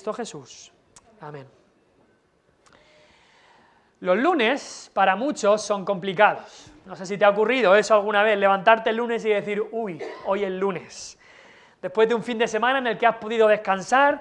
Cristo Jesús. Amén. Los lunes, para muchos, son complicados. No sé si te ha ocurrido eso alguna vez, levantarte el lunes y decir, uy, hoy es lunes. Después de un fin de semana en el que has podido descansar,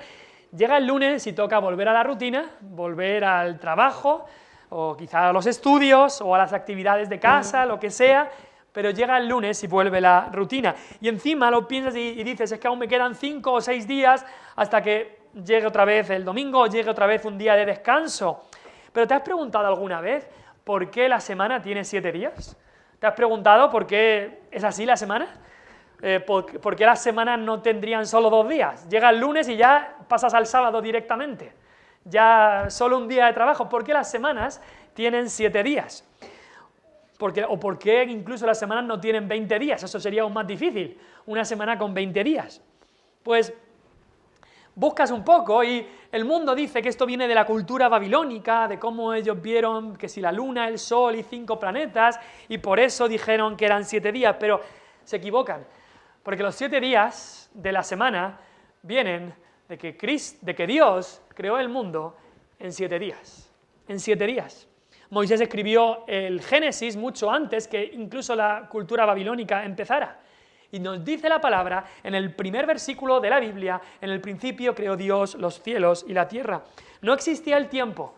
llega el lunes y toca volver a la rutina, volver al trabajo, o quizá a los estudios, o a las actividades de casa, lo que sea, pero llega el lunes y vuelve la rutina. Y encima lo piensas y dices, es que aún me quedan 5 o 6 días hasta que llegue otra vez el domingo, o llegue otra vez un día de descanso. Pero ¿te has preguntado alguna vez por qué la semana tiene 7 días? ¿Te has preguntado por qué es así la semana? ¿Por qué las semanas no tendrían solo 2 días? Llega el lunes y ya pasas al sábado directamente. Ya solo un día de trabajo. ¿Por qué las semanas tienen 7 días? ¿O por qué incluso las semanas no tienen 20 días? Eso sería aún más difícil, una semana con 20 días. Pues buscas un poco y el mundo dice que esto viene de la cultura babilónica, de cómo ellos vieron que si la luna, el sol y 5 planetas, y por eso dijeron que eran 7 días, pero se equivocan, porque los 7 días de la semana vienen de que Dios creó el mundo en 7 días, en 7 días. Moisés escribió el Génesis mucho antes que incluso la cultura babilónica empezara. Y nos dice la palabra en el primer versículo de la Biblia, en el principio creó Dios los cielos y la tierra. No existía el tiempo,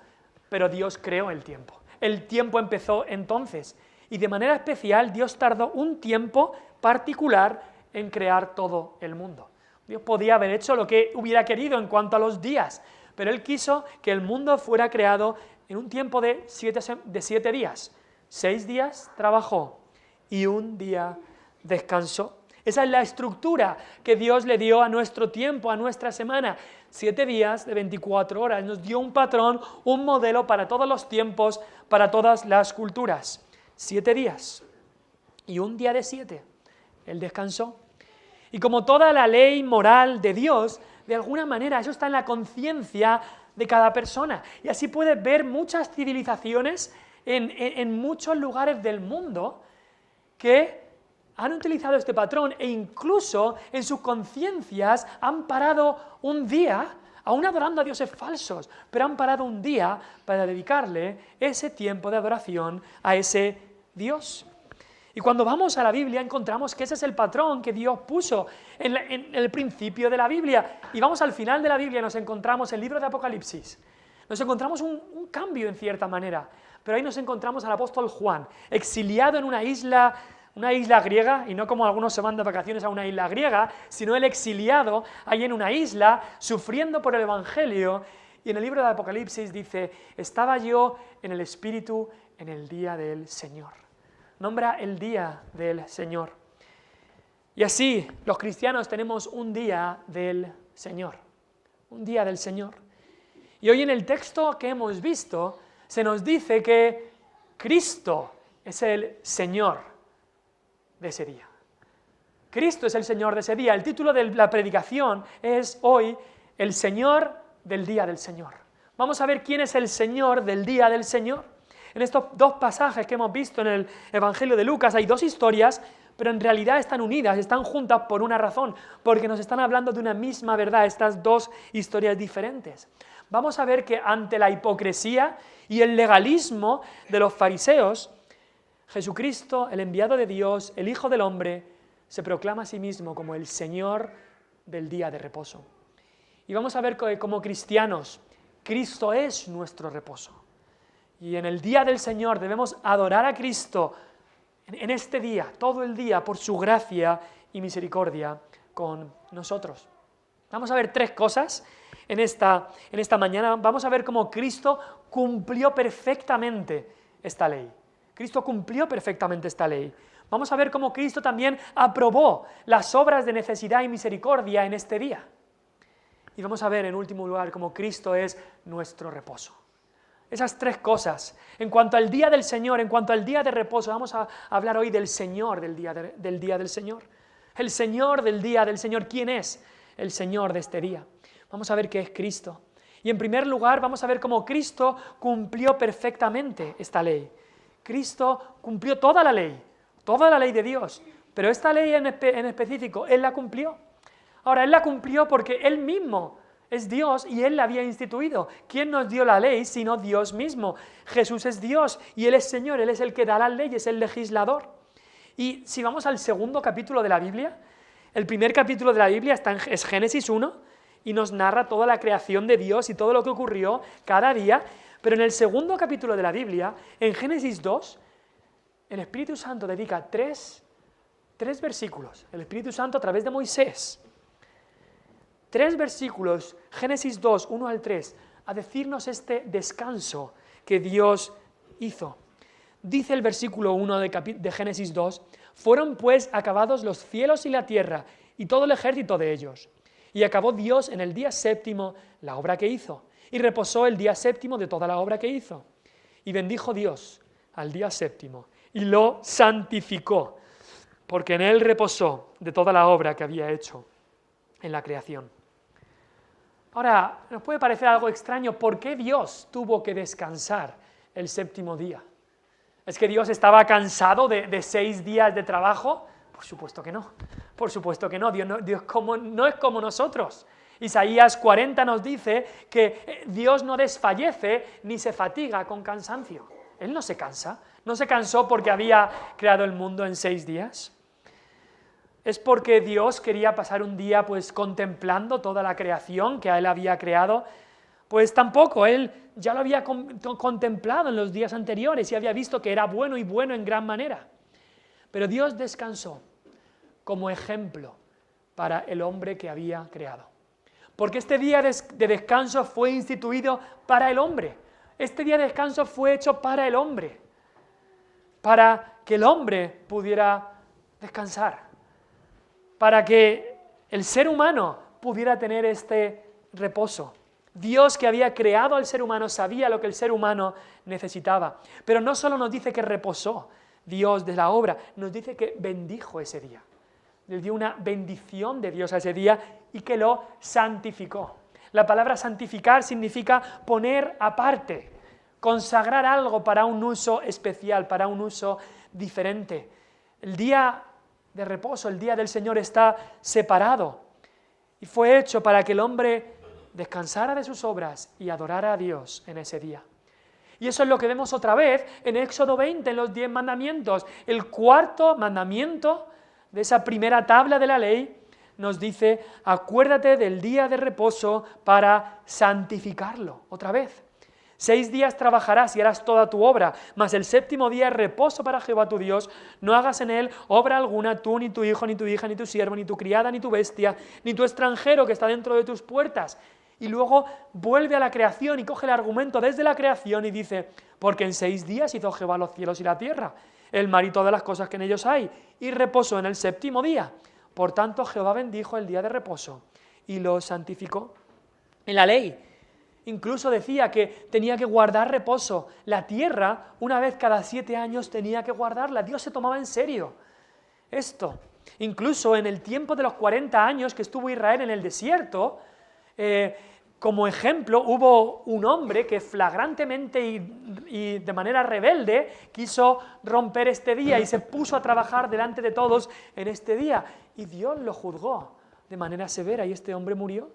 pero Dios creó el tiempo. El tiempo empezó entonces. Y de manera especial Dios tardó un tiempo particular en crear todo el mundo. Dios podía haber hecho lo que hubiera querido en cuanto a los días, pero Él quiso que el mundo fuera creado en un tiempo de 7 días. 6 días trabajó y un día descansó. Esa es la estructura que Dios le dio a nuestro tiempo, a nuestra semana. 7 días de 24 horas. Nos dio un patrón, un modelo para todos los tiempos, para todas las culturas. 7 días y un día de 7. Él descansó. Y como toda la ley moral de Dios, de alguna manera eso está en la conciencia de cada persona. Y así puedes ver muchas civilizaciones en muchos lugares del mundo que han utilizado este patrón e incluso en sus conciencias han parado un día, aún adorando a dioses falsos, pero han parado un día para dedicarle ese tiempo de adoración a ese Dios. Y cuando vamos a la Biblia encontramos que ese es el patrón que Dios puso en el principio de la Biblia. Y vamos al final de la Biblia y nos encontramos el libro de Apocalipsis. Nos encontramos un cambio en cierta manera, pero ahí nos encontramos al apóstol Juan, exiliado en una isla griega, y no como algunos se van de vacaciones a una isla griega, sino el exiliado ahí en una isla, sufriendo por el Evangelio. Y en el libro de Apocalipsis dice, estaba yo en el Espíritu en el día del Señor. Nombra el día del Señor. Y así los cristianos tenemos un día del Señor. Un día del Señor. Y hoy en el texto que hemos visto se nos dice que Cristo es el Señor de ese día. Cristo es el Señor de ese día. El título de la predicación es hoy el Señor del día del Señor. Vamos a ver quién es el Señor del día del Señor. En estos 2 pasajes que hemos visto en el Evangelio de Lucas hay 2 historias, pero en realidad están unidas, están juntas por una razón, porque nos están hablando de una misma verdad, estas 2 historias diferentes. Vamos a ver que ante la hipocresía y el legalismo de los fariseos, Jesucristo, el enviado de Dios, el Hijo del Hombre, se proclama a sí mismo como el Señor del día de reposo. Y vamos a ver que como cristianos, Cristo es nuestro reposo. Y en el día del Señor debemos adorar a Cristo en este día, todo el día, por su gracia y misericordia con nosotros. Vamos a ver 3 cosas en esta mañana. Vamos a ver cómo Cristo cumplió perfectamente esta ley. Cristo cumplió perfectamente esta ley. Vamos a ver cómo Cristo también aprobó las obras de necesidad y misericordia en este día. Y vamos a ver en último lugar cómo Cristo es nuestro reposo. Esas 3 cosas. En cuanto al día del Señor, en cuanto al día de reposo, vamos a hablar hoy del Señor del día del Señor. El Señor del día del Señor. ¿Quién es el Señor de este día? Vamos a ver qué es Cristo. Y en primer lugar vamos a ver cómo Cristo cumplió perfectamente esta ley. Cristo cumplió toda la ley de Dios, pero esta ley en específico, Él la cumplió. Ahora, Él la cumplió porque Él mismo Es Dios y Él la había instituido. ¿Quién nos dio la ley sino Dios mismo? Jesús es Dios y Él es Señor, Él es el que da las leyes, el legislador. Y si vamos al segundo capítulo de la Biblia, el primer capítulo de la Biblia es Génesis 1 y nos narra toda la creación de Dios y todo lo que ocurrió cada día, pero en el segundo capítulo de la Biblia, en Génesis 2, el Espíritu Santo dedica tres versículos, el Espíritu Santo a través de Moisés, 3 versículos, Génesis 2, 1 al 3, a decirnos este descanso que Dios hizo. Dice el versículo 1 de Génesis 2, fueron pues acabados los cielos y la tierra y todo el ejército de ellos. Y acabó Dios en el día séptimo la obra que hizo, y reposó el día séptimo de toda la obra que hizo. Y bendijo Dios al día séptimo, y lo santificó, porque en él reposó de toda la obra que había hecho en la creación. Ahora, nos puede parecer algo extraño, ¿por qué Dios tuvo que descansar el séptimo día? ¿Es que Dios estaba cansado de 6 días de trabajo? Por supuesto que no, por supuesto que no. Dios no es como nosotros. Isaías 40 nos dice que Dios no desfallece ni se fatiga con cansancio. Él no se cansa, no se cansó porque había creado el mundo en 6 días. ¿Es porque Dios quería pasar un día pues contemplando toda la creación que Él había creado? Pues tampoco, Él ya lo había contemplado en los días anteriores y había visto que era bueno y bueno en gran manera. Pero Dios descansó como ejemplo para el hombre que había creado. Porque este día de descanso fue instituido para el hombre. Este día de descanso fue hecho para el hombre. Para que el hombre pudiera descansar. Para que el ser humano pudiera tener este reposo. Dios, que había creado al ser humano, sabía lo que el ser humano necesitaba. Pero no solo nos dice que reposó Dios de la obra, nos dice que bendijo ese día. Le dio una bendición de Dios a ese día y que lo santificó. La palabra santificar significa poner aparte, consagrar algo para un uso especial, para un uso diferente. El día de reposo, el día del Señor está separado y fue hecho para que el hombre descansara de sus obras y adorara a Dios en ese día. Y eso es lo que vemos otra vez en Éxodo 20, en los 10 mandamientos. El cuarto mandamiento de esa primera tabla de la ley nos dice, acuérdate del día de reposo para santificarlo. Otra vez, 6 días trabajarás y harás toda tu obra, mas el séptimo día es reposo para Jehová tu Dios. No hagas en él obra alguna, tú, ni tu hijo, ni tu hija, ni tu siervo, ni tu criada, ni tu bestia, ni tu extranjero que está dentro de tus puertas. Y luego vuelve a la creación y coge el argumento desde la creación y dice, porque en 6 días hizo Jehová los cielos y la tierra, el mar y todas las cosas que en ellos hay, y reposó en el séptimo día. Por tanto, Jehová bendijo el día de reposo y lo santificó. En la ley incluso decía que tenía que guardar reposo. La tierra, una vez cada 7 años, tenía que guardarla. Dios se tomaba en serio esto. Incluso en el tiempo de los 40 años que estuvo Israel en el desierto, como ejemplo, hubo un hombre que flagrantemente y de manera rebelde quiso romper este día y se puso a trabajar delante de todos en este día. Y Dios lo juzgó de manera severa y este hombre murió.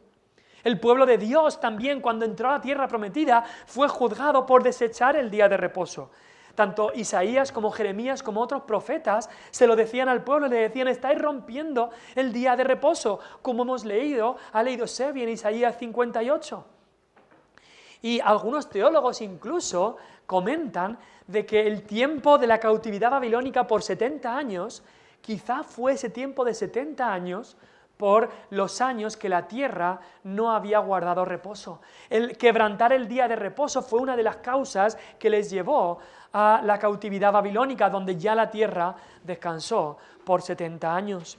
El pueblo de Dios también, cuando entró a la tierra prometida, fue juzgado por desechar el día de reposo. Tanto Isaías como Jeremías como otros profetas se lo decían al pueblo, le decían, estáis rompiendo el día de reposo, como hemos leído, ha leído Sebi en Isaías 58. Y algunos teólogos incluso comentan de que el tiempo de la cautividad babilónica por 70 años, quizá fue ese tiempo de 70 años, por los años que la tierra no había guardado reposo. El quebrantar el día de reposo fue una de las causas que les llevó a la cautividad babilónica, donde ya la tierra descansó por 70 años.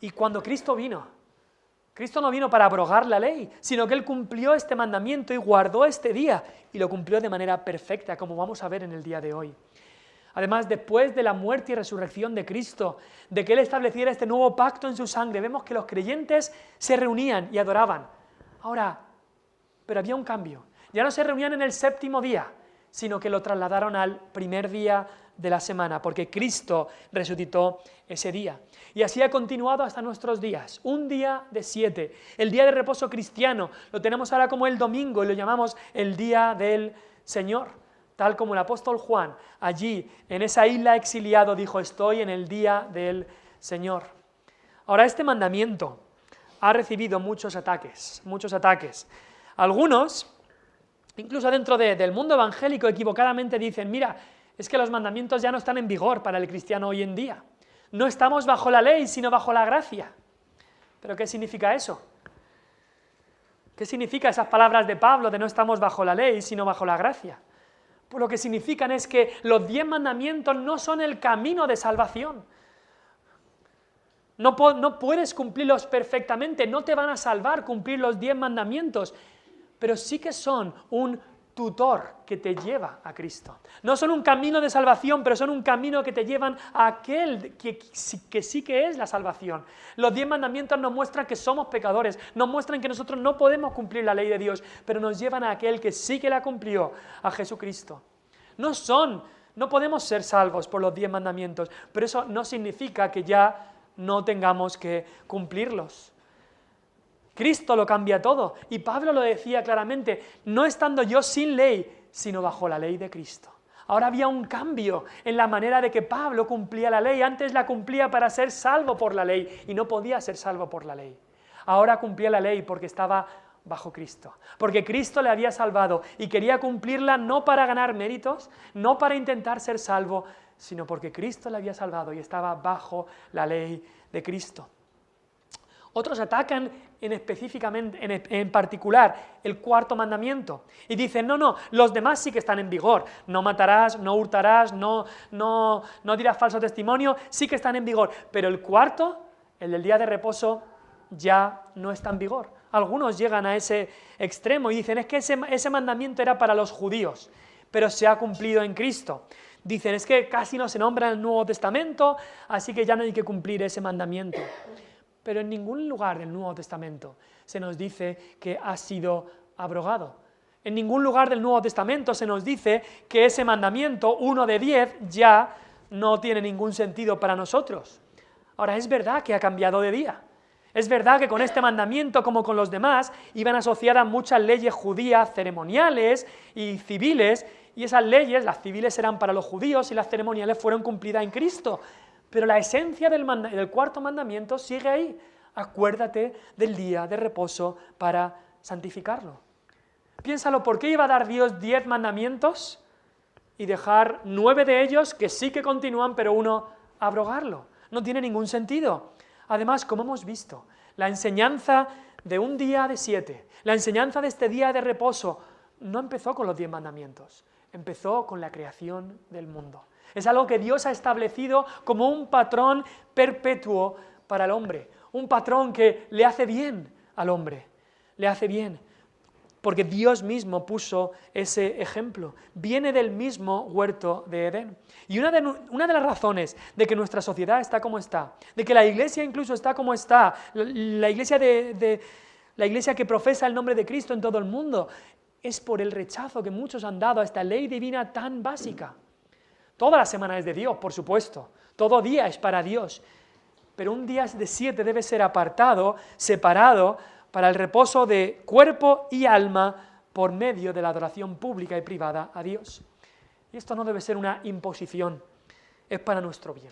Y cuando Cristo no vino para abrogar la ley, sino que Él cumplió este mandamiento y guardó este día, y lo cumplió de manera perfecta, como vamos a ver en el día de hoy. Además, después de la muerte y resurrección de Cristo, de que Él estableciera este nuevo pacto en su sangre, vemos que los creyentes se reunían y adoraban. Ahora, pero había un cambio. Ya no se reunían en el séptimo día, sino que lo trasladaron al primer día de la semana, porque Cristo resucitó ese día. Y así ha continuado hasta nuestros días, un día de 7. El día de reposo cristiano lo tenemos ahora como el domingo y lo llamamos el día del Señor, tal como el apóstol Juan allí en esa isla exiliado dijo: estoy en el día del Señor. Ahora, este mandamiento ha recibido muchos ataques. Algunos, incluso dentro del mundo evangélico, equivocadamente dicen: mira, es que los mandamientos ya no están en vigor para el cristiano hoy en día. No estamos bajo la ley, sino bajo la gracia. ¿Pero qué significa eso? ¿Qué significa esas palabras de Pablo de no estamos bajo la ley, sino bajo la gracia? Pues lo que significan es que los 10 mandamientos no son el camino de salvación. No puedes cumplirlos perfectamente, no te van a salvar cumplir los 10 mandamientos, pero sí que son un tutor que te lleva a Cristo. No son un camino de salvación, pero son un camino que te llevan a aquel que sí que es la salvación. Los 10 mandamientos nos muestran que somos pecadores, nos muestran que nosotros no podemos cumplir la ley de Dios, pero nos llevan a aquel que sí que la cumplió, a Jesucristo. No podemos ser salvos por los 10 mandamientos, pero eso no significa que ya no tengamos que cumplirlos. Cristo lo cambia todo, y Pablo lo decía claramente: no estando yo sin ley, sino bajo la ley de Cristo. Ahora había un cambio en la manera de que Pablo cumplía la ley. Antes la cumplía para ser salvo por la ley, y no podía ser salvo por la ley. Ahora cumplía la ley porque estaba bajo Cristo, porque Cristo le había salvado, y quería cumplirla no para ganar méritos, no para intentar ser salvo, sino porque Cristo le había salvado y estaba bajo la ley de Cristo. Otros atacan en particular el 4.º mandamiento y dicen: no, los demás sí que están en vigor. No matarás, no hurtarás, no dirás falso testimonio, sí que están en vigor. Pero el 4.º, el del día de reposo, ya no está en vigor. Algunos llegan a ese extremo y dicen: es que ese mandamiento era para los judíos, pero se ha cumplido en Cristo. Dicen: es que casi no se nombra en el Nuevo Testamento, así que ya no hay que cumplir ese mandamiento. Pero en ningún lugar del Nuevo Testamento se nos dice que ha sido abrogado. En ningún lugar del Nuevo Testamento se nos dice que ese mandamiento, 1 de 10, ya no tiene ningún sentido para nosotros. Ahora, es verdad que ha cambiado de día. Es verdad que con este mandamiento, como con los demás, iban asociadas muchas leyes judías, ceremoniales y civiles, y esas leyes, las civiles eran para los judíos y las ceremoniales fueron cumplidas en Cristo. Pero la esencia del 4.º mandamiento sigue ahí: acuérdate del día de reposo para santificarlo. Piénsalo, ¿por qué iba a dar Dios 10 mandamientos y dejar 9 de ellos que sí que continúan, pero uno abrogarlo? No tiene ningún sentido. Además, como hemos visto, la enseñanza de un día de 7, la enseñanza de este día de reposo, no empezó con los 10 mandamientos, empezó con la creación del mundo. Es algo que Dios ha establecido como un patrón perpetuo para el hombre, un patrón que le hace bien al hombre, le hace bien, porque Dios mismo puso ese ejemplo, viene del mismo huerto de Edén. Y una de las razones de que nuestra sociedad está como está, de que la Iglesia incluso está como está, la Iglesia la Iglesia que profesa el nombre de Cristo en todo el mundo, es por el rechazo que muchos han dado a esta ley divina tan básica. Toda la semana es de Dios, por supuesto, todo día es para Dios, pero un día de 7 debe ser apartado, separado, para el reposo de cuerpo y alma por medio de la adoración pública y privada a Dios. Y esto no debe ser una imposición, es para nuestro bien.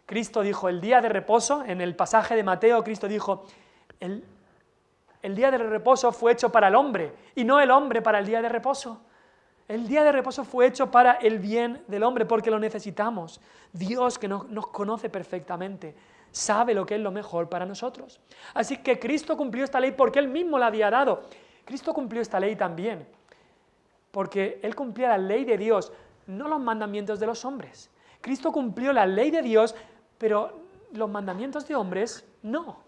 Cristo dijo: el día de reposo, en el pasaje de Mateo, Cristo dijo: el día de reposo fue hecho para el hombre, y no el hombre para el día de reposo. El día de reposo fue hecho para el bien del hombre, porque lo necesitamos. Dios, que nos conoce perfectamente, sabe lo que es lo mejor para nosotros. Así que Cristo cumplió esta ley porque Él mismo la había dado. Cristo cumplió esta ley también, porque Él cumplía la ley de Dios, no los mandamientos de los hombres. Cristo cumplió la ley de Dios, pero los mandamientos de hombres, no.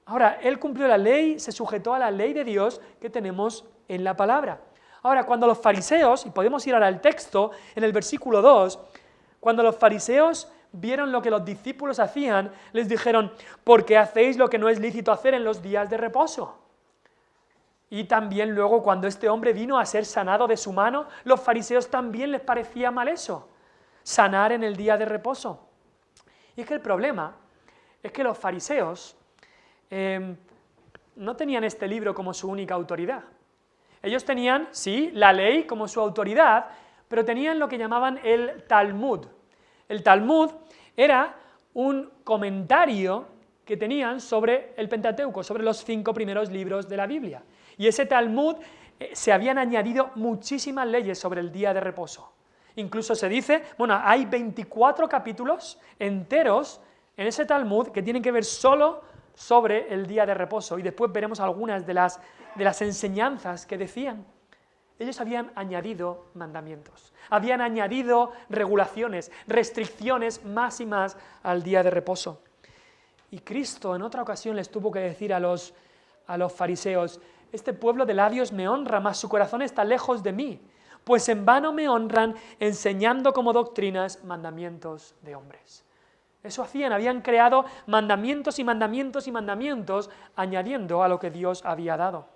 Ahora, Él cumplió la ley, se sujetó a la ley de Dios que tenemos en la palabra. Ahora, cuando los fariseos, y podemos ir ahora al texto, en el versículo 2, cuando los fariseos vieron lo que los discípulos hacían, les dijeron: ¿por qué hacéis lo que no es lícito hacer en los días de reposo? Y también luego cuando este hombre vino a ser sanado de su mano, los fariseos también les parecía mal eso, sanar en el día de reposo. Y es que el problema es que los fariseos no tenían este libro como su única autoridad. Ellos tenían, sí, la ley como su autoridad, pero tenían lo que llamaban el Talmud. El Talmud era un comentario que tenían sobre el Pentateuco, sobre los 5 primeros libros de la Biblia. Y ese Talmud se habían añadido muchísimas leyes sobre el día de reposo. Incluso se dice, bueno, hay 24 capítulos enteros en ese Talmud que tienen que ver solo sobre el día de reposo, y después veremos algunas de las enseñanzas que decían. Ellos habían añadido mandamientos, habían añadido regulaciones, restricciones más y más al día de reposo. Y Cristo en otra ocasión les tuvo que decir a los fariseos: este pueblo de labios me honra, mas su corazón está lejos de mí, pues en vano me honran enseñando como doctrinas mandamientos de hombres. Eso hacían, habían creado mandamientos y mandamientos y mandamientos, añadiendo a lo que Dios había dado.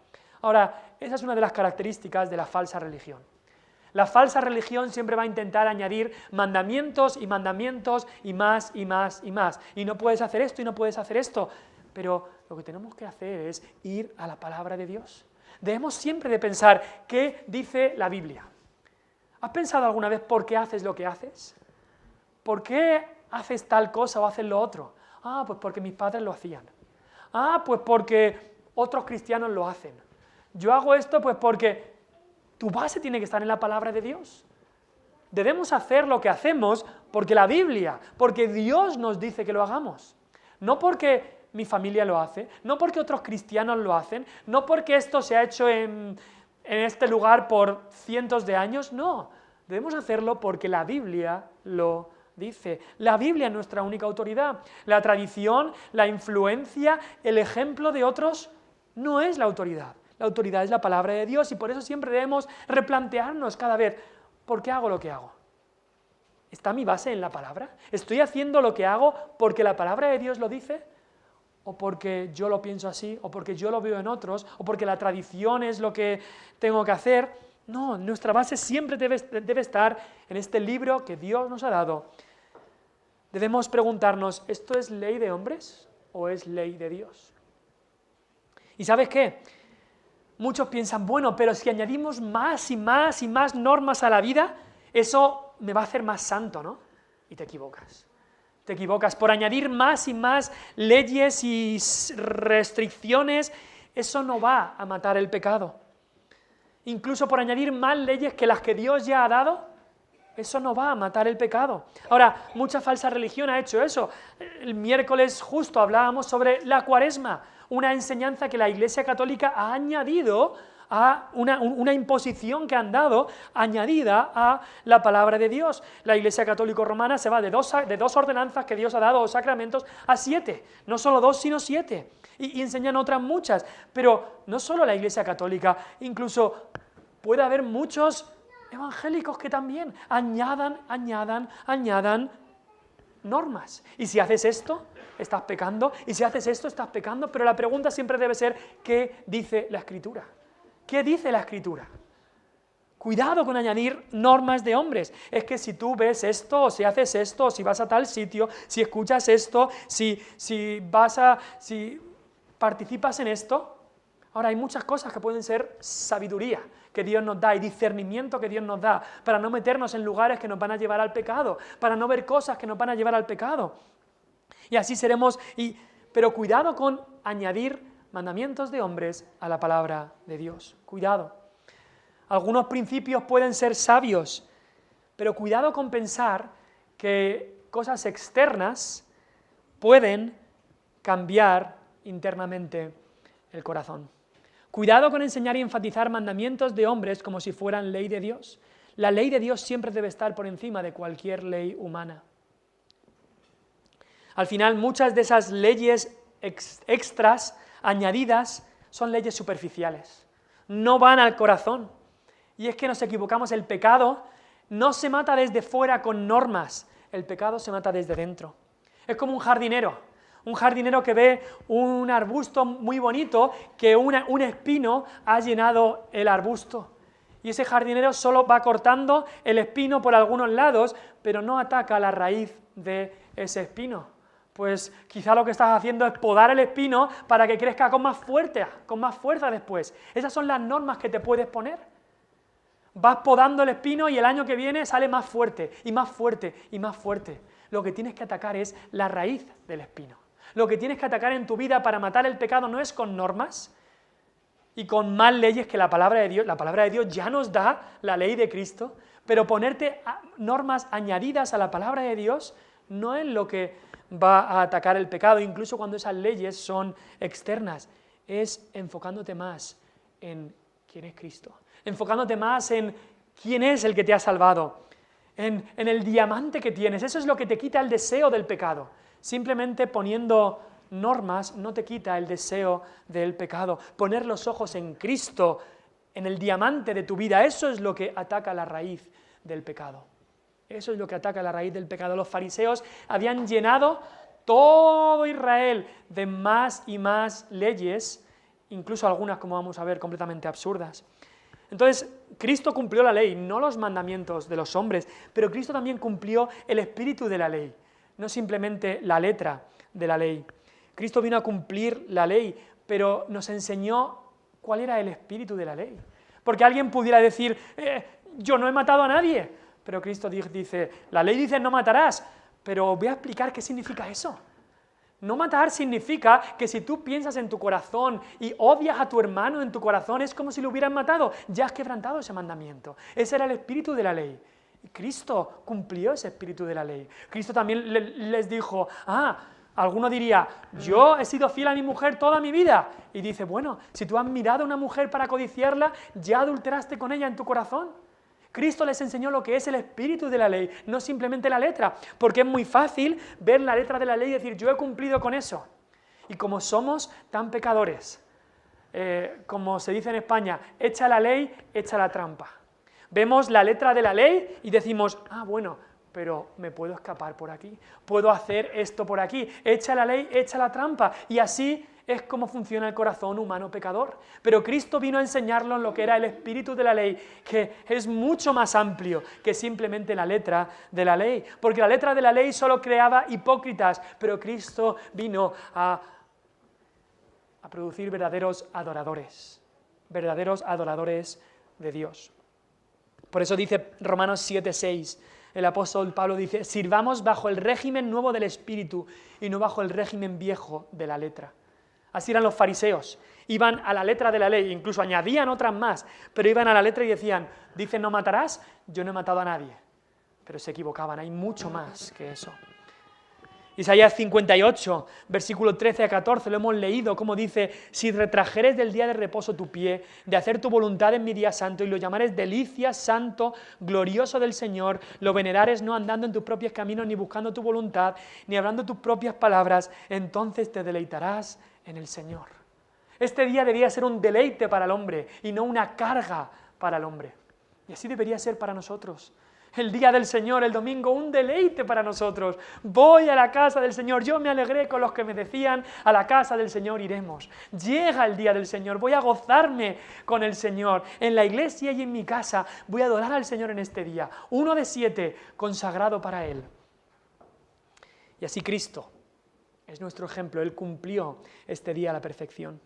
Ahora, esa es una de las características de la falsa religión. La falsa religión siempre va a intentar añadir mandamientos y mandamientos y más y más y más. Y no puedes hacer esto y no puedes hacer esto. Pero lo que tenemos que hacer es ir a la palabra de Dios. Debemos siempre de pensar qué dice la Biblia. ¿Has pensado alguna vez por qué haces lo que haces? ¿Por qué haces tal cosa o haces lo otro? Ah, pues porque mis padres lo hacían. Ah, pues porque otros cristianos lo hacen. Yo hago esto pues porque tu base tiene que estar en la palabra de Dios. Debemos hacer lo que hacemos porque la Biblia, porque Dios nos dice que lo hagamos. No porque mi familia lo hace, no porque otros cristianos lo hacen, no porque esto se ha hecho en este lugar por cientos de años, no. Debemos hacerlo porque la Biblia lo dice. La Biblia es nuestra única autoridad. La tradición, la influencia, el ejemplo de otros no es la autoridad. La autoridad es la palabra de Dios, y por eso siempre debemos replantearnos cada vez: ¿por qué hago lo que hago? ¿Está mi base en la palabra? ¿Estoy haciendo lo que hago porque la palabra de Dios lo dice? ¿O porque yo lo pienso así? ¿O porque yo lo veo en otros? ¿O porque la tradición es lo que tengo que hacer? No, nuestra base siempre debe estar en este libro que Dios nos ha dado. Debemos preguntarnos: ¿esto es ley de hombres o es ley de Dios? ¿Y sabes qué? Muchos piensan: bueno, pero si añadimos más y más y más normas a la vida, eso me va a hacer más santo, ¿no? Y te equivocas. Te equivocas. Por añadir más y más leyes y restricciones, eso no va a matar el pecado. Incluso por añadir más leyes que las que Dios ya ha dado, eso no va a matar el pecado. Ahora, mucha falsa religión ha hecho eso. El miércoles justo hablábamos sobre la Cuaresma, una enseñanza que la Iglesia Católica ha añadido a una imposición que han dado añadida a la palabra de Dios. La Iglesia Católica Romana se va de dos ordenanzas que Dios ha dado, o sacramentos, a 7. No solo 2, sino 7. Y enseñan otras muchas. Pero no solo la Iglesia Católica, incluso puede haber muchos evangélicos que también añadan normas. Y si haces esto, estás pecando. Y si haces esto, estás pecando. Pero la pregunta siempre debe ser: ¿qué dice la Escritura? ¿Qué dice la Escritura? Cuidado con añadir normas de hombres. Es que si tú ves esto, o si haces esto, o si vas a tal sitio, si escuchas esto, si participas en esto. Ahora, hay muchas cosas que pueden ser sabiduría que Dios nos da y discernimiento que Dios nos da para no meternos en lugares que nos van a llevar al pecado, para no ver cosas que nos van a llevar al pecado. Y así seremos, pero cuidado con añadir mandamientos de hombres a la palabra de Dios. Cuidado. Algunos principios pueden ser sabios, pero cuidado con pensar que cosas externas pueden cambiar internamente el corazón. Cuidado con enseñar y enfatizar mandamientos de hombres como si fueran ley de Dios. La ley de Dios siempre debe estar por encima de cualquier ley humana. Al final, muchas de esas leyes extras, añadidas, son leyes superficiales. No van al corazón. Y es que nos equivocamos. El pecado no se mata desde fuera con normas. El pecado se mata desde dentro. Es como un jardinero. Un jardinero que ve un arbusto muy bonito, que un espino ha llenado el arbusto. Y ese jardinero solo va cortando el espino por algunos lados, pero no ataca la raíz de ese espino. Pues quizá lo que estás haciendo es podar el espino para que crezca con más fuerza después. Esas son las normas que te puedes poner. Vas podando el espino y el año que viene sale más fuerte, y más fuerte, y más fuerte. Lo que tienes que atacar es la raíz del espino. Lo que tienes que atacar en tu vida para matar el pecado no es con normas y con más leyes que la palabra de Dios. La palabra de Dios ya nos da la ley de Cristo, pero ponerte normas añadidas a la palabra de Dios no es lo que va a atacar el pecado, incluso cuando esas leyes son externas. Es enfocándote más en quién es Cristo, enfocándote más en quién es el que te ha salvado, en el diamante que tienes. Eso es lo que te quita el deseo del pecado. Simplemente poniendo normas no te quita el deseo del pecado. Poner los ojos en Cristo, en el diamante de tu vida, eso es lo que ataca la raíz del pecado. Eso es lo que ataca la raíz del pecado. Los fariseos habían llenado todo Israel de más y más leyes, incluso algunas, como vamos a ver, completamente absurdas. Entonces, Cristo cumplió la ley, no los mandamientos de los hombres, pero Cristo también cumplió el espíritu de la ley, no simplemente la letra de la ley. Cristo vino a cumplir la ley, pero nos enseñó cuál era el espíritu de la ley. Porque alguien pudiera decir, yo no he matado a nadie, pero Cristo dice, la ley dice no matarás, pero voy a explicar qué significa eso. No matar significa que si tú piensas en tu corazón y odias a tu hermano en tu corazón, es como si lo hubieran matado. Ya has quebrantado ese mandamiento. Ese era el espíritu de la ley. Y Cristo cumplió ese espíritu de la ley. Cristo también les dijo, alguno diría, yo he sido fiel a mi mujer toda mi vida. Y dice, bueno, si tú has mirado a una mujer para codiciarla, ya adulteraste con ella en tu corazón. Cristo les enseñó lo que es el espíritu de la ley, no simplemente la letra, porque es muy fácil ver la letra de la ley y decir, yo he cumplido con eso. Y como somos tan pecadores, como se dice en España, echa la ley, echa la trampa. Vemos la letra de la ley y decimos, bueno, pero me puedo escapar por aquí, puedo hacer esto por aquí, echa la ley, echa la trampa, y así es como funciona el corazón humano pecador. Pero Cristo vino a enseñarnos lo que era el espíritu de la ley, que es mucho más amplio que simplemente la letra de la ley, porque la letra de la ley solo creaba hipócritas, pero Cristo vino a producir verdaderos adoradores de Dios. Por eso dice Romanos 7:6, el apóstol Pablo dice, sirvamos bajo el régimen nuevo del espíritu y no bajo el régimen viejo de la letra. Así eran los fariseos, iban a la letra de la ley, incluso añadían otras más, pero iban a la letra y decían, dice no matarás, yo no he matado a nadie. Pero se equivocaban, hay mucho más que eso. Isaías 58, versículo 13 a 14, lo hemos leído, como dice, si retrajeres del día de reposo tu pie, de hacer tu voluntad en mi día santo, y lo llamares delicia, santo, glorioso del Señor, lo venerares no andando en tus propios caminos, ni buscando tu voluntad, ni hablando tus propias palabras, entonces te deleitarás en el Señor. Este día debía ser un deleite para el hombre, y no una carga para el hombre. Y así debería ser para nosotros. El día del Señor, el domingo, un deleite para nosotros. Voy a la casa del Señor. Yo me alegré con los que me decían, a la casa del Señor iremos. Llega el día del Señor. Voy a gozarme con el Señor. En la iglesia y en mi casa voy a adorar al Señor en este día. 1 de 7, consagrado para Él. Y así Cristo es nuestro ejemplo. Él cumplió este día a la perfección.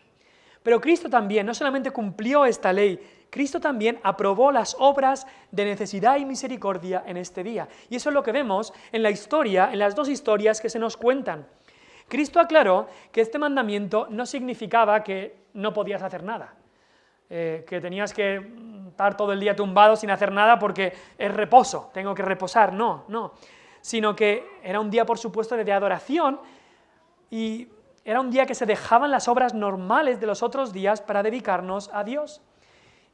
Pero Cristo también, no solamente cumplió esta ley, Cristo también aprobó las obras de necesidad y misericordia en este día. Y eso es lo que vemos en la historia, en las dos historias que se nos cuentan. Cristo aclaró que este mandamiento no significaba que no podías hacer nada, que tenías que estar todo el día tumbado sin hacer nada porque es reposo, tengo que reposar, no, sino que era un día, por supuesto, de adoración y era un día que se dejaban las obras normales de los otros días para dedicarnos a Dios.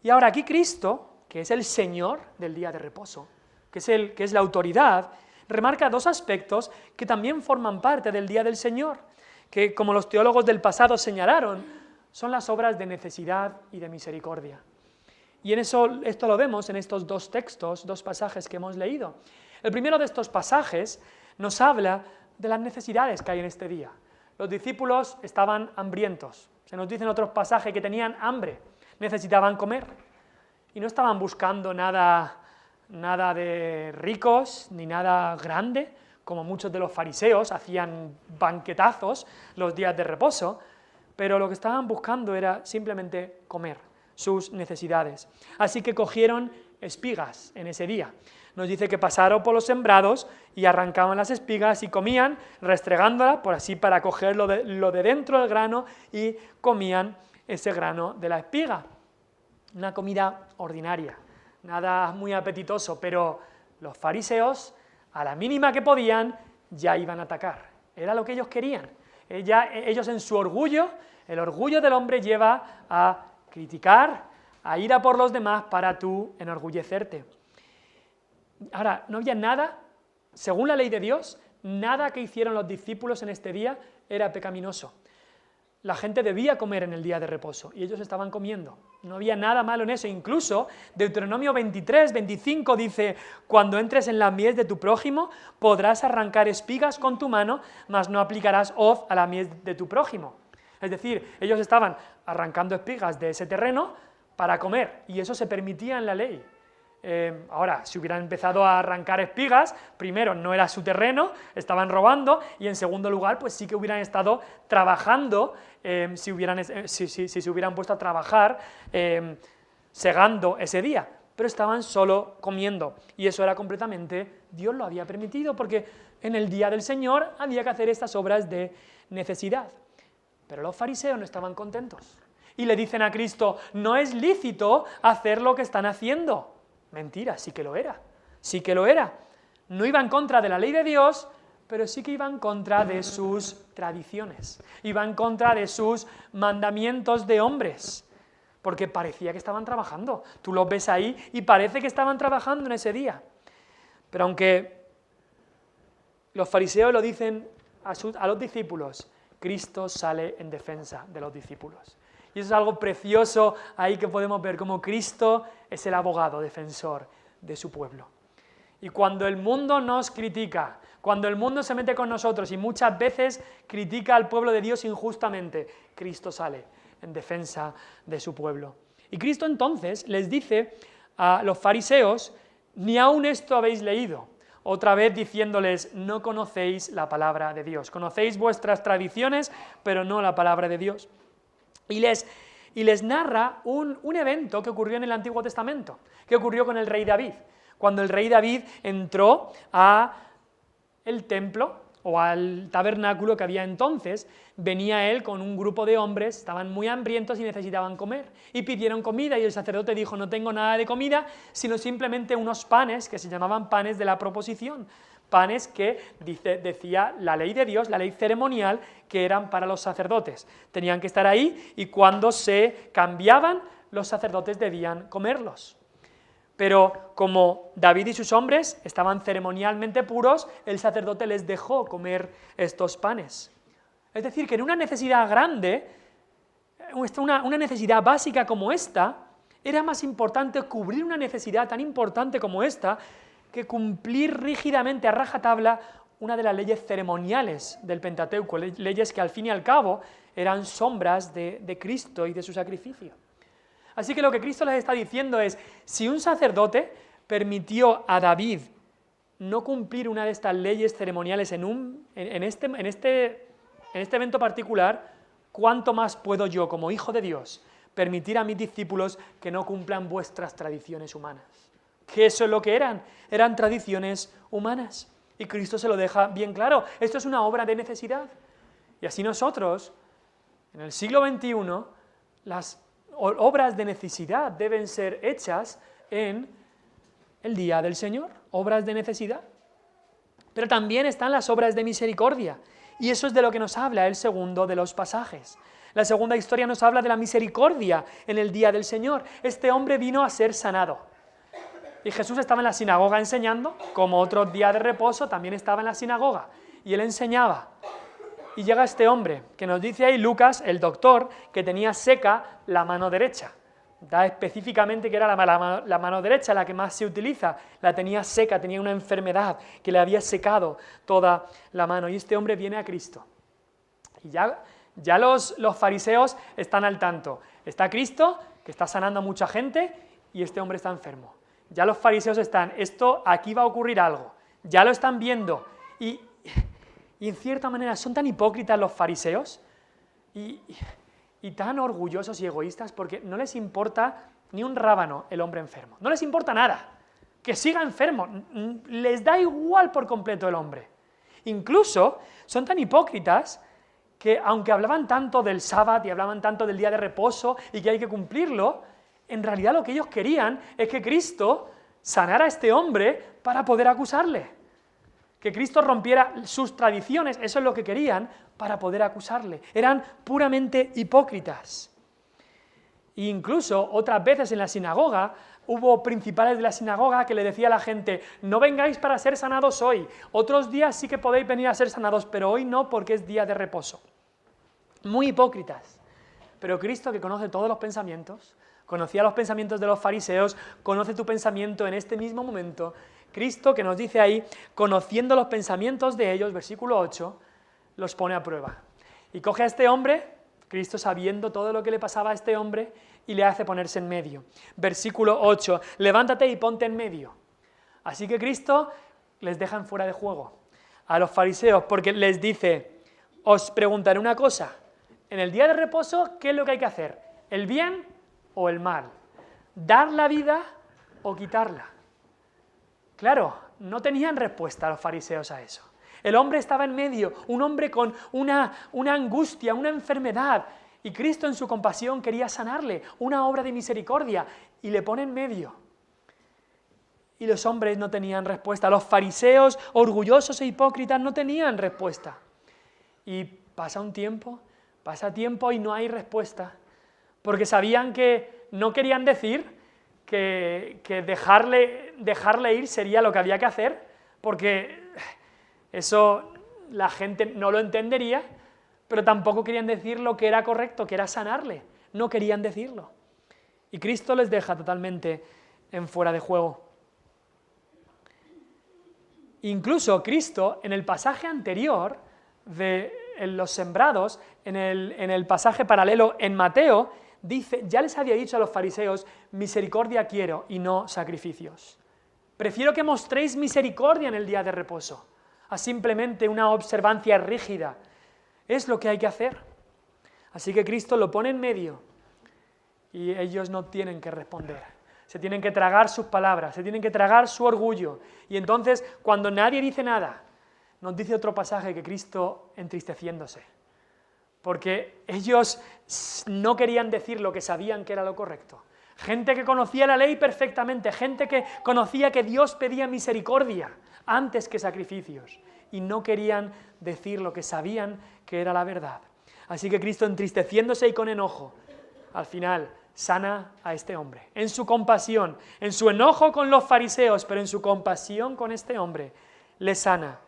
Y ahora aquí Cristo, que es el Señor del día de reposo, que es la autoridad, remarca dos aspectos que también forman parte del día del Señor, que como los teólogos del pasado señalaron, son las obras de necesidad y de misericordia. Y en esto lo vemos en estos dos textos, dos pasajes que hemos leído. El primero de estos pasajes nos habla de las necesidades que hay en este día. Los discípulos estaban hambrientos. Se nos dice en otros pasajes que tenían hambre, necesitaban comer. Y no estaban buscando nada de ricos, ni nada grande, como muchos de los fariseos hacían banquetazos los días de reposo, pero lo que estaban buscando era simplemente comer sus necesidades. Así que cogieron espigas en ese día. Nos dice que pasaron por los sembrados y arrancaban las espigas y comían, restregándolas, por así para coger lo de dentro del grano, y comían ese grano de la espiga. Una comida ordinaria, nada muy apetitoso, pero los fariseos, a la mínima que podían, ya iban a atacar. Era lo que ellos querían. Ellos en su orgullo, el orgullo del hombre lleva a criticar, a ir a por los demás para tú enorgullecerte. Ahora, no había nada, según la ley de Dios, nada que hicieron los discípulos en este día era pecaminoso. La gente debía comer en el día de reposo y ellos estaban comiendo. No había nada malo en eso. Incluso Deuteronomio 23, 25 dice: cuando entres en la mies de tu prójimo, podrás arrancar espigas con tu mano, mas no aplicarás hoz a la mies de tu prójimo. Es decir, ellos estaban arrancando espigas de ese terreno para comer, y eso se permitía en la ley. Ahora, si hubieran empezado a arrancar espigas, primero, no era su terreno, estaban robando, y en segundo lugar, pues sí que hubieran estado trabajando, si se hubieran puesto a trabajar segando ese día, pero estaban solo comiendo, y eso era completamente, Dios lo había permitido, porque en el día del Señor había que hacer estas obras de necesidad. Pero los fariseos no estaban contentos, y le dicen a Cristo: no es lícito hacer lo que están haciendo. Mentira, sí que lo era, sí que lo era. No iba en contra de la ley de Dios, pero sí que iba en contra de sus tradiciones, iba en contra de sus mandamientos de hombres, porque parecía que estaban trabajando. Tú los ves ahí y parece que estaban trabajando en ese día. Pero aunque los fariseos lo dicen a los discípulos, Cristo sale en defensa de los discípulos. Y eso es algo precioso ahí que podemos ver, cómo Cristo es el abogado defensor de su pueblo. Y cuando el mundo nos critica, cuando el mundo se mete con nosotros y muchas veces critica al pueblo de Dios injustamente, Cristo sale en defensa de su pueblo. Y Cristo entonces les dice a los fariseos: ni aun esto habéis leído. Otra vez diciéndoles: no conocéis la palabra de Dios. Conocéis vuestras tradiciones, pero no la palabra de Dios. Y les narra un evento que ocurrió en el Antiguo Testamento, que ocurrió con el rey David. Cuando el rey David entró al templo o al tabernáculo que había entonces, venía él con un grupo de hombres, estaban muy hambrientos y necesitaban comer, y pidieron comida, y el sacerdote dijo: no tengo nada de comida, sino simplemente unos panes que se llamaban panes de la proposición, panes que decía la ley de Dios, la ley ceremonial, que eran para los sacerdotes. Tenían que estar ahí, y cuando se cambiaban, los sacerdotes debían comerlos. Pero como David y sus hombres estaban ceremonialmente puros, el sacerdote les dejó comer estos panes. Es decir, que en una necesidad grande, una necesidad básica como esta, era más importante cubrir una necesidad tan importante como esta que cumplir rígidamente a rajatabla una de las leyes ceremoniales del Pentateuco, leyes que al fin y al cabo eran sombras de Cristo y de su sacrificio. Así que lo que Cristo les está diciendo es: si un sacerdote permitió a David no cumplir una de estas leyes ceremoniales en este evento particular, ¿cuánto más puedo yo, como hijo de Dios, permitir a mis discípulos que no cumplan vuestras tradiciones humanas? Que eso es lo que eran tradiciones humanas. Y Cristo se lo deja bien claro: esto es una obra de necesidad. Y así nosotros, en el siglo XXI, las obras de necesidad deben ser hechas en el día del Señor, obras de necesidad. Pero también están las obras de misericordia, y eso es de lo que nos habla el segundo de los pasajes. La segunda historia nos habla de la misericordia en el día del Señor. Este hombre vino a ser sanado. Y Jesús estaba en la sinagoga enseñando, como otro día de reposo, también estaba en la sinagoga, y él enseñaba. Y llega este hombre, que nos dice ahí Lucas, el doctor, que tenía seca la mano derecha. Da específicamente que era la mano derecha la que más se utiliza. La tenía seca, tenía una enfermedad que le había secado toda la mano. Y este hombre viene a Cristo. Y ya los fariseos están al tanto. Está Cristo, que está sanando a mucha gente, y este hombre está enfermo. Ya los fariseos están, aquí va a ocurrir algo. Ya lo están viendo. Y en cierta manera son tan hipócritas los fariseos y tan orgullosos y egoístas porque no les importa ni un rábano el hombre enfermo. No les importa nada. Que siga enfermo. Les da igual por completo el hombre. Incluso son tan hipócritas que aunque hablaban tanto del sábado y hablaban tanto del día de reposo y que hay que cumplirlo, en realidad lo que ellos querían es que Cristo sanara a este hombre para poder acusarle. Que Cristo rompiera sus tradiciones, eso es lo que querían para poder acusarle. Eran puramente hipócritas. E incluso otras veces en la sinagoga hubo principales de la sinagoga que le decía a la gente, no vengáis para ser sanados hoy, otros días sí que podéis venir a ser sanados, pero hoy no porque es día de reposo. Muy hipócritas. Pero Cristo, que conoce todos los pensamientos, conocía los pensamientos de los fariseos, conoce tu pensamiento en este mismo momento. Cristo, que nos dice ahí, conociendo los pensamientos de ellos, versículo 8, los pone a prueba. Y coge a este hombre, Cristo sabiendo todo lo que le pasaba a este hombre, y le hace ponerse en medio. Versículo 8, levántate y ponte en medio. Así que Cristo les deja en fuera de juego a los fariseos, porque les dice, os preguntaré una cosa, en el día de reposo, ¿qué es lo que hay que hacer? ¿El bien o el mal? ¿Dar la vida o quitarla? Claro, no tenían respuesta los fariseos a eso. El hombre estaba en medio, un hombre con una angustia, una enfermedad, y Cristo en su compasión quería sanarle, una obra de misericordia, y le pone en medio. Y los hombres no tenían respuesta, los fariseos orgullosos e hipócritas no tenían respuesta. Y pasa tiempo y no hay respuesta, porque sabían que no querían decir que dejarle ir sería lo que había que hacer, porque eso la gente no lo entendería, pero tampoco querían decir lo que era correcto, que era sanarle. No querían decirlo. Y Cristo les deja totalmente en fuera de juego. Incluso Cristo, en el pasaje anterior de los sembrados, en el pasaje paralelo en Mateo, dice, ya les había dicho a los fariseos, misericordia quiero y no sacrificios. Prefiero que mostréis misericordia en el día de reposo, a simplemente una observancia rígida. Es lo que hay que hacer. Así que Cristo lo pone en medio y ellos no tienen que responder. Se tienen que tragar sus palabras, se tienen que tragar su orgullo. Y entonces, cuando nadie dice nada, nos dice otro pasaje que Cristo entristeciéndose. Porque ellos no querían decir lo que sabían que era lo correcto. Gente que conocía la ley perfectamente, gente que conocía que Dios pedía misericordia antes que sacrificios, y no querían decir lo que sabían que era la verdad. Así que Cristo, entristeciéndose y con enojo, al final sana a este hombre. En su compasión, en su enojo con los fariseos, pero en su compasión con este hombre, le sana.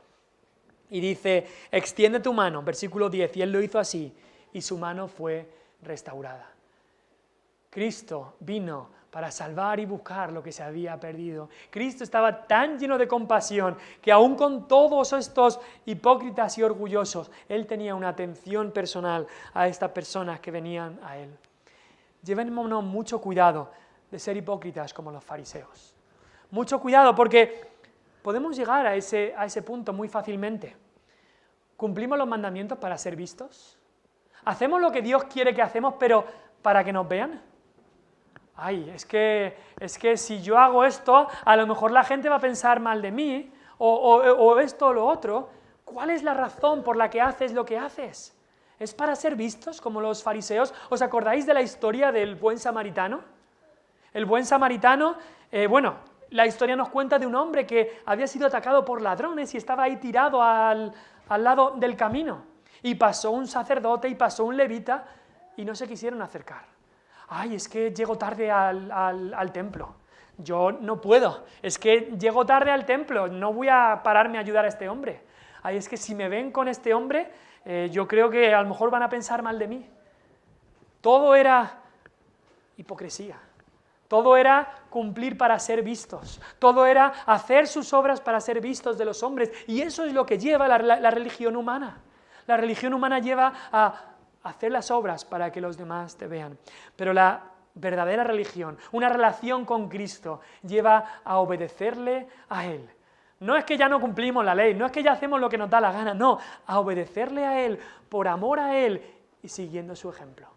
Y dice, extiende tu mano, versículo 10, y él lo hizo así, y su mano fue restaurada. Cristo vino para salvar y buscar lo que se había perdido. Cristo estaba tan lleno de compasión que aún con todos estos hipócritas y orgullosos, Él tenía una atención personal a estas personas que venían a Él. Llevémonos mucho cuidado de ser hipócritas como los fariseos. Mucho cuidado porque podemos llegar a ese punto muy fácilmente. ¿Cumplimos los mandamientos para ser vistos? ¿Hacemos lo que Dios quiere que hacemos, pero para que nos vean? Ay, es que si yo hago esto, a lo mejor la gente va a pensar mal de mí, o esto o lo otro. ¿Cuál es la razón por la que haces lo que haces? ¿Es para ser vistos como los fariseos? ¿Os acordáis de la historia del buen samaritano? El buen samaritano, la historia nos cuenta de un hombre que había sido atacado por ladrones y estaba ahí tirado al lado del camino. Y pasó un sacerdote y pasó un levita y no se quisieron acercar. Ay, es que llego tarde al templo. Yo no puedo. Es que llego tarde al templo. No voy a pararme a ayudar a este hombre. Ay, es que si me ven con este hombre, yo creo que a lo mejor van a pensar mal de mí. Todo era hipocresía. Todo era cumplir para ser vistos. Todo era hacer sus obras para ser vistos de los hombres. Y eso es lo que lleva la religión humana. La religión humana lleva a hacer las obras para que los demás te vean. Pero la verdadera religión, una relación con Cristo, lleva a obedecerle a Él. No es que ya no cumplimos la ley, no es que ya hacemos lo que nos da la gana, no, a obedecerle a Él, por amor a Él y siguiendo su ejemplo.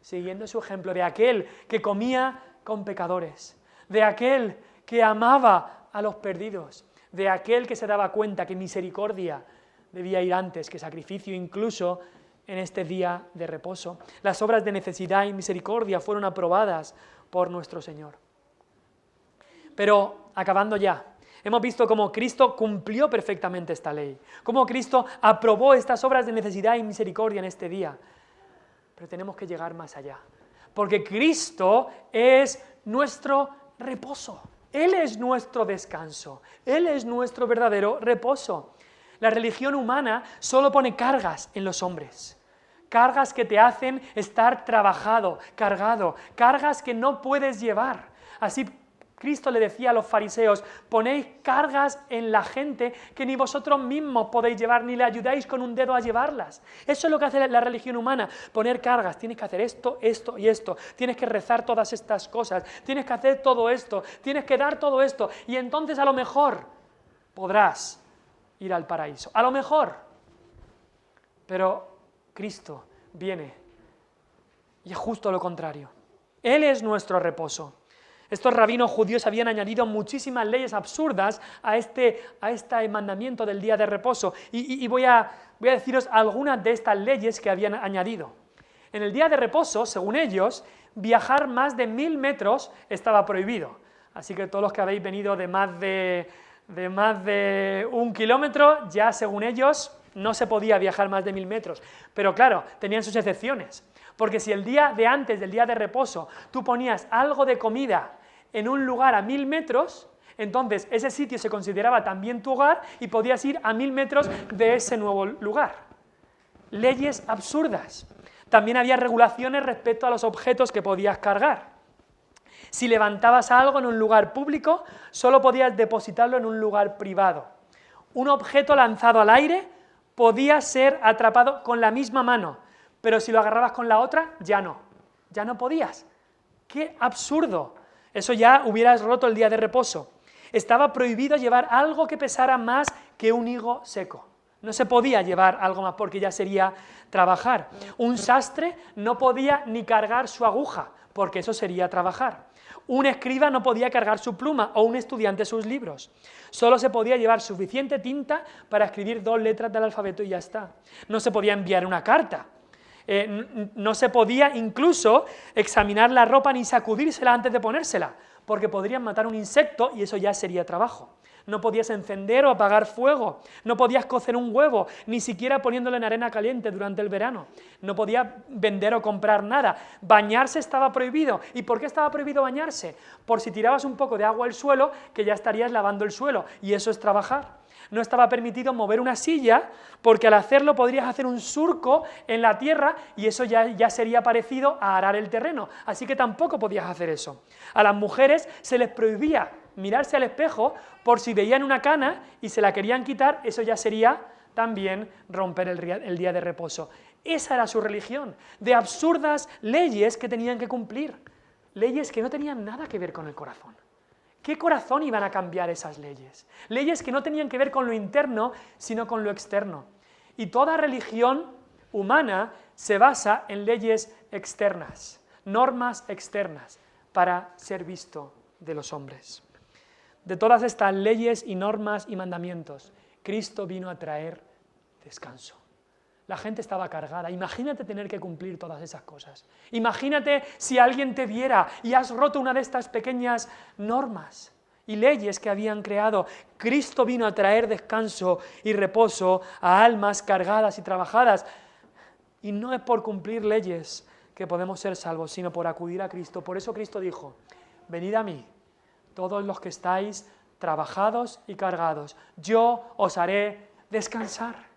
Siguiendo su ejemplo de aquel que comía con pecadores, de aquel que amaba a los perdidos, de aquel que se daba cuenta que misericordia debía ir antes que sacrificio, incluso en este día de reposo. Las obras de necesidad y misericordia fueron aprobadas por nuestro Señor. Pero, acabando ya, hemos visto cómo Cristo cumplió perfectamente esta ley, cómo Cristo aprobó estas obras de necesidad y misericordia en este día. Pero tenemos que llegar más allá, porque Cristo es nuestro reposo. Él es nuestro descanso, Él es nuestro verdadero reposo. La religión humana solo pone cargas en los hombres, cargas que te hacen estar trabajado, cargado, cargas que no puedes llevar. Así Cristo le decía a los fariseos, ponéis cargas en la gente que ni vosotros mismos podéis llevar, ni le ayudáis con un dedo a llevarlas. Eso es lo que hace la religión humana, poner cargas. Tienes que hacer esto, esto y esto, tienes que rezar todas estas cosas, tienes que hacer todo esto, tienes que dar todo esto, y entonces a lo mejor podrás ir al paraíso, a lo mejor. Pero Cristo viene y es justo lo contrario. Él es nuestro reposo. Estos rabinos judíos habían añadido muchísimas leyes absurdas a este mandamiento del día de reposo. Y voy a deciros algunas de estas leyes que habían añadido. En el día de reposo, según ellos, viajar más de 1000 metros estaba prohibido. Así que todos los que habéis venido de más de 1 kilómetro, ya según ellos no se podía viajar más de 1000 metros. Pero claro, tenían sus excepciones. Porque si el día de antes del día de reposo tú ponías algo de comida en un lugar a 1000 metros, entonces ese sitio se consideraba también tu hogar y podías ir a 1000 metros de ese nuevo lugar. Leyes absurdas. También había regulaciones respecto a los objetos que podías cargar. Si levantabas algo en un lugar público, solo podías depositarlo en un lugar privado. Un objeto lanzado al aire podía ser atrapado con la misma mano, pero si lo agarrabas con la otra, ya no podías. ¡Qué absurdo! Eso ya hubieras roto el día de reposo. Estaba prohibido llevar algo que pesara más que un higo seco. No se podía llevar algo más porque ya sería trabajar. Un sastre no podía ni cargar su aguja, porque eso sería trabajar. Un escriba no podía cargar su pluma o un estudiante sus libros. Solo se podía llevar suficiente tinta para escribir 2 letras del alfabeto y ya está. No se podía enviar una carta. No se podía incluso examinar la ropa ni sacudírsela antes de ponérsela, porque podrían matar un insecto y eso ya sería trabajo. No podías encender o apagar fuego, no podías cocer un huevo, ni siquiera poniéndolo en arena caliente durante el verano. No podías vender o comprar nada. Bañarse estaba prohibido. ¿Y por qué estaba prohibido bañarse? Por si tirabas un poco de agua al suelo, que ya estarías lavando el suelo, y eso es trabajar. No estaba permitido mover una silla, porque al hacerlo podrías hacer un surco en la tierra y eso ya sería parecido a arar el terreno, así que tampoco podías hacer eso. A las mujeres se les prohibía mirarse al espejo por si veían una cana y se la querían quitar, eso ya sería también romper el día de reposo. Esa era su religión, de absurdas leyes que tenían que cumplir, leyes que no tenían nada que ver con el corazón. ¿Qué corazón iban a cambiar esas leyes? Leyes que no tenían que ver con lo interno, sino con lo externo. Y toda religión humana se basa en leyes externas, normas externas, para ser visto de los hombres. De todas estas leyes y normas y mandamientos, Cristo vino a traer descanso. La gente estaba cargada. Imagínate tener que cumplir todas esas cosas. Imagínate si alguien te viera y has roto una de estas pequeñas normas y leyes que habían creado. Cristo vino a traer descanso y reposo a almas cargadas y trabajadas. Y no es por cumplir leyes que podemos ser salvos, sino por acudir a Cristo. Por eso Cristo dijo, venid a mí, todos los que estáis trabajados y cargados, yo os haré descansar.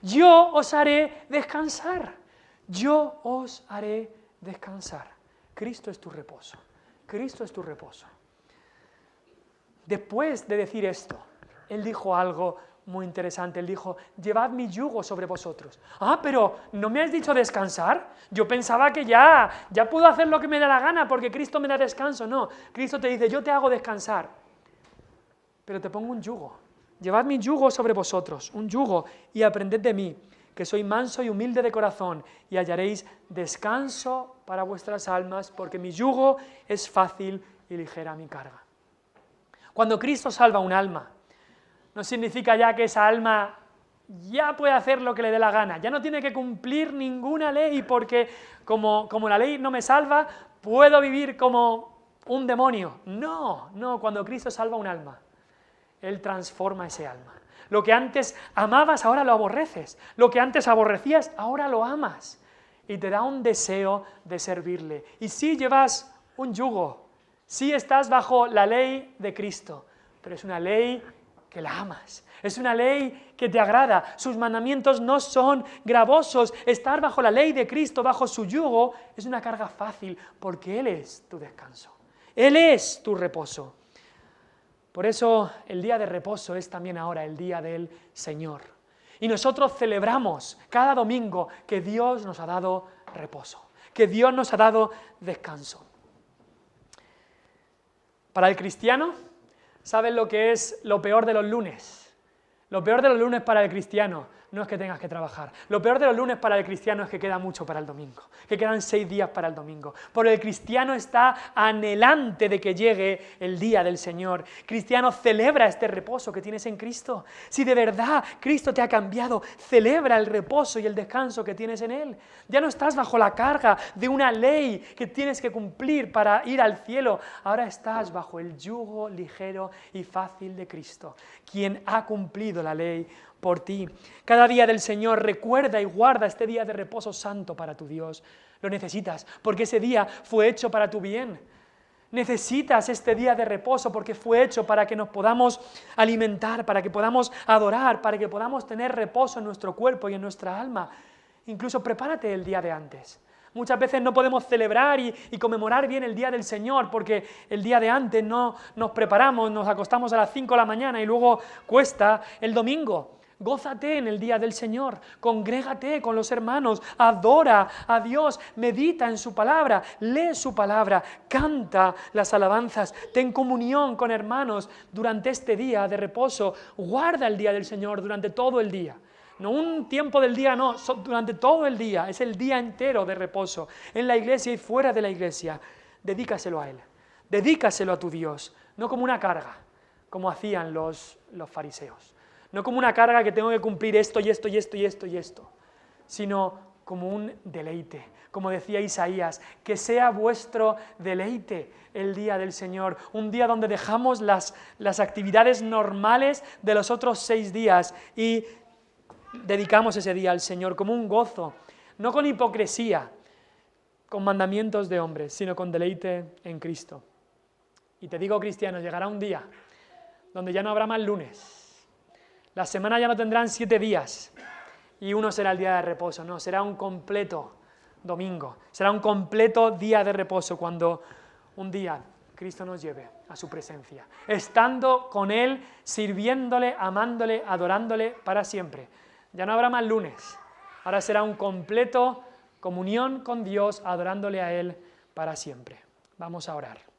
Yo os haré descansar. Yo os haré descansar. Cristo es tu reposo. Cristo es tu reposo. Después de decir esto, Él dijo algo muy interesante. Él dijo, llevad mi yugo sobre vosotros. Ah, pero ¿no me has dicho descansar? Yo pensaba que ya puedo hacer lo que me da la gana porque Cristo me da descanso. No, Cristo te dice, yo te hago descansar, pero te pongo un yugo. Llevad mi yugo sobre vosotros, un yugo, y aprended de mí, que soy manso y humilde de corazón, y hallaréis descanso para vuestras almas, porque mi yugo es fácil y ligera mi carga. Cuando Cristo salva un alma, no significa ya que esa alma ya puede hacer lo que le dé la gana, ya no tiene que cumplir ninguna ley, porque como la ley no me salva, puedo vivir como un demonio. No, cuando Cristo salva un alma, Él transforma ese alma. Lo que antes amabas, ahora lo aborreces. Lo que antes aborrecías, ahora lo amas. Y te da un deseo de servirle. Y sí llevas un yugo, sí estás bajo la ley de Cristo, pero es una ley que la amas. Es una ley que te agrada. Sus mandamientos no son gravosos. Estar bajo la ley de Cristo, bajo su yugo, es una carga fácil, porque Él es tu descanso. Él es tu reposo. Por eso el día de reposo es también ahora el día del Señor. Y nosotros celebramos cada domingo que Dios nos ha dado reposo, que Dios nos ha dado descanso. Para el cristiano, ¿saben lo que es lo peor de los lunes? Lo peor de los lunes para el cristiano no es que tengas que trabajar. Lo peor de los lunes para el cristiano es que queda mucho para el domingo, que quedan 6 días para el domingo. Porque el cristiano está anhelante de que llegue el día del Señor. Cristiano, celebra este reposo que tienes en Cristo. Si de verdad Cristo te ha cambiado, celebra el reposo y el descanso que tienes en Él. Ya no estás bajo la carga de una ley que tienes que cumplir para ir al cielo. Ahora estás bajo el yugo ligero y fácil de Cristo, quien ha cumplido la ley por ti. Cada día del Señor recuerda y guarda este día de reposo santo para tu Dios. Lo necesitas porque ese día fue hecho para tu bien. Necesitas este día de reposo porque fue hecho para que nos podamos alimentar, para que podamos adorar, para que podamos tener reposo en nuestro cuerpo y en nuestra alma. Incluso prepárate el día de antes. Muchas veces no podemos celebrar y conmemorar bien el día del Señor porque el día de antes no nos preparamos, nos acostamos a las 5 de la mañana y luego cuesta el domingo. Gózate en el día del Señor, congrégate con los hermanos, adora a Dios, medita en su palabra, lee su palabra, canta las alabanzas, ten comunión con hermanos durante este día de reposo, guarda el día del Señor durante todo el día. No un tiempo del día, no, durante todo el día, es el día entero de reposo, en la iglesia y fuera de la iglesia. Dedícaselo a Él, dedícaselo a tu Dios, no como una carga, como hacían los fariseos. No como una carga que tengo que cumplir esto y esto y esto y esto y esto, sino como un deleite. Como decía Isaías, que sea vuestro deleite el día del Señor, un día donde dejamos las actividades normales de los otros 6 días y dedicamos ese día al Señor como un gozo, no con hipocresía, con mandamientos de hombres, sino con deleite en Cristo. Y te digo, cristianos, llegará un día donde ya no habrá más lunes. La semana ya no tendrán 7 días y uno será el día de reposo, no, será un completo domingo, será un completo día de reposo cuando un día Cristo nos lleve a su presencia, estando con Él, sirviéndole, amándole, adorándole para siempre. Ya no habrá más lunes, ahora será un completo comunión con Dios, adorándole a Él para siempre. Vamos a orar.